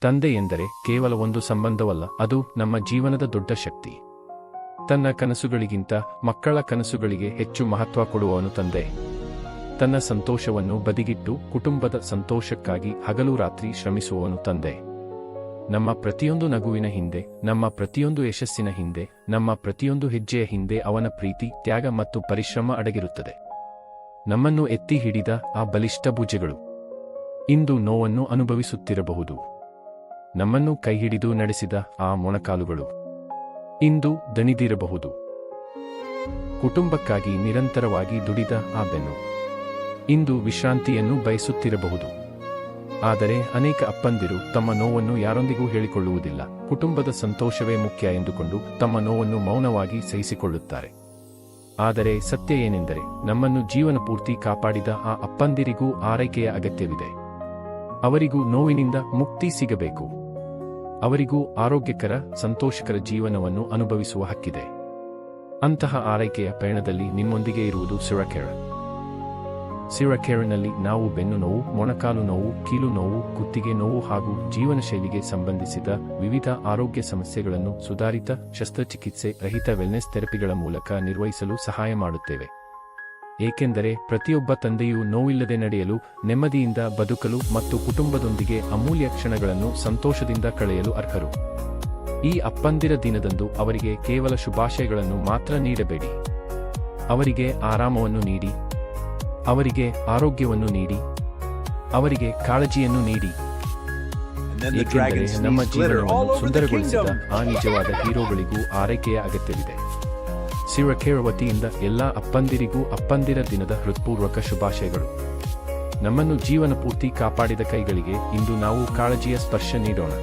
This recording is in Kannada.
ತಂದೆ ಎಂದರೆ ಕೇವಲ ಒಂದು ಸಂಬಂಧವಲ್ಲ, ಅದು ನಮ್ಮ ಜೀವನದ ದೊಡ್ಡ ಶಕ್ತಿ. ತನ್ನ ಕನಸುಗಳಿಗಿಂತ ಮಕ್ಕಳ ಕನಸುಗಳಿಗೆ ಹೆಚ್ಚು ಮಹತ್ವ ಕೊಡುವವನು ತಂದೆ. ತನ್ನ ಸಂತೋಷವನ್ನು ಬದಿಗಿಟ್ಟು ಕುಟುಂಬದ ಸಂತೋಷಕ್ಕಾಗಿ ಹಗಲು ರಾತ್ರಿ ಶ್ರಮಿಸುವವನು ತಂದೆ. ನಮ್ಮ ಪ್ರತಿಯೊಂದು ನಗುವಿನ ಹಿಂದೆ, ನಮ್ಮ ಪ್ರತಿಯೊಂದು ಯಶಸ್ಸಿನ ಹಿಂದೆ, ನಮ್ಮ ಪ್ರತಿಯೊಂದು ಹೆಜ್ಜೆಯ ಹಿಂದೆ ಅವನ ಪ್ರೀತಿ, ತ್ಯಾಗ ಮತ್ತು ಪರಿಶ್ರಮ ಅಡಗಿರುತ್ತದೆ. ನಮ್ಮನ್ನು ಎತ್ತಿ ಹಿಡಿದ ಆ ಬಲಿಷ್ಠ ಭುಜಗಳು ಇಂದು ನೋವನ್ನು ಅನುಭವಿಸುತ್ತಿರಬಹುದು. ನಮ್ಮನ್ನು ಕೈಹಿಡಿದು ನಡೆಸಿದ ಆ ಮೊಣಕಾಲುಗಳು ಇಂದು ದಣಿದಿರಬಹುದು. ಕುಟುಂಬಕ್ಕಾಗಿ ನಿರಂತರವಾಗಿ ದುಡಿದ ಆ ಬೆನ್ನು ಇಂದು ವಿಶ್ರಾಂತಿಯನ್ನು ಬಯಸುತ್ತಿರಬಹುದು. ಆದರೆ ಅನೇಕ ಅಪ್ಪಂದಿರು ತಮ್ಮ ನೋವನ್ನು ಯಾರೊಂದಿಗೂ ಹೇಳಿಕೊಳ್ಳುವುದಿಲ್ಲ. ಕುಟುಂಬದ ಸಂತೋಷವೇ ಮುಖ್ಯ ಎಂದುಕೊಂಡು ತಮ್ಮ ನೋವನ್ನು ಮೌನವಾಗಿ ಸಹಿಸಿಕೊಳ್ಳುತ್ತಾರೆ. ಆದರೆ ಸತ್ಯ ಏನೆಂದರೆ, ನಮ್ಮನ್ನು ಜೀವನ ಪೂರ್ತಿ ಕಾಪಾಡಿದ ಆ ಅಪ್ಪಂದಿರಿಗೂ ಆರೈಕೆಯ ಅಗತ್ಯವಿದೆ. ಅವರಿಗೂ ನೋವಿನಿಂದ ಮುಕ್ತಿ ಸಿಗಬೇಕು. ಅವರಿಗೂ ಆರೋಗ್ಯಕರ, ಸಂತೋಷಕರ ಜೀವನವನ್ನು ಅನುಭವಿಸುವ ಹಕ್ಕಿದೆ. ಅಂತಹ ಆರೈಕೆಯ ಪಯಣದಲ್ಲಿ ನಿಮ್ಮೊಂದಿಗೆ ಇರುವುದು ಸಿರಕೇರ್. ಸಿರಕೇರ್ನಲ್ಲಿ ನಾವು ಬೆನ್ನು ನೋವು, ಮೊಣಕಾಲು ನೋವು, ಕೀಲು ನೋವು, ಕುತ್ತಿಗೆ ನೋವು ಹಾಗೂ ಜೀವನ ಶೈಲಿಗೆ ಸಂಬಂಧಿಸಿದ ವಿವಿಧ ಆರೋಗ್ಯ ಸಮಸ್ಯೆಗಳನ್ನು ಸುಧಾರಿತ ಶಸ್ತ್ರಚಿಕಿತ್ಸೆ ರಹಿತ ವೆಲ್ನೆಸ್ ಥೆರಪಿಗಳ ಮೂಲಕ ನಿರ್ವಹಿಸಲು ಸಹಾಯ ಮಾಡುತ್ತೇವೆ. ಏಕೆಂದರೆ ಪ್ರತಿಯೊಬ್ಬ ತಂದೆಯೂ ನೋವಿಲ್ಲದೆ ನಡೆಯಲು, ನೆಮ್ಮದಿಯಿಂದ ಬದುಕಲು ಮತ್ತು ಕುಟುಂಬದೊಂದಿಗೆ ಅಮೂಲ್ಯ ಕ್ಷಣಗಳನ್ನು ಸಂತೋಷದಿಂದ ಕಳೆಯಲು ಅರ್ಹರು. ಈ ಅಪ್ಪಂದಿರ ದಿನದಂದು ಅವರಿಗೆ ಕೇವಲ ಶುಭಾಶಯಗಳನ್ನು ಮಾತ್ರ ನೀಡಬೇಡಿ. ಅವರಿಗೆ ಆರಾಮವನ್ನು ನೀಡಿ, ಅವರಿಗೆ ಆರೋಗ್ಯವನ್ನು ನೀಡಿ, ಅವರಿಗೆ ಕಾಳಜಿಯನ್ನು ನೀಡಿ. ಏಕೆಂದರೆ ನಮ್ಮ ಜೀವನವನ್ನು ಸುಂದರಗೊಳಿಸಿದ ಆ ನಿಜವಾದ ಹೀರೋಗಳಿಗೂ ಆರೈಕೆಯ ಅಗತ್ಯವಿದೆ. ಸಿರಕೇರ್ ವತಿಯಿಂದ ಎಲ್ಲ ಅಪ್ಪಂದಿರಿಗೂ ಅಪ್ಪಂದಿರ ದಿನದ ಹೃತ್ಪೂರ್ವಕ ಶುಭಾಶಯಗಳು. ನಮ್ಮನ್ನು ಜೀವನ ಪೂರ್ತಿ ಕಾಪಾಡಿದ ಕೈಗಳಿಗೆ ಇಂದು ನಾವು ಕಾಳಜಿಯ ಸ್ಪರ್ಶ ನೀಡೋಣ.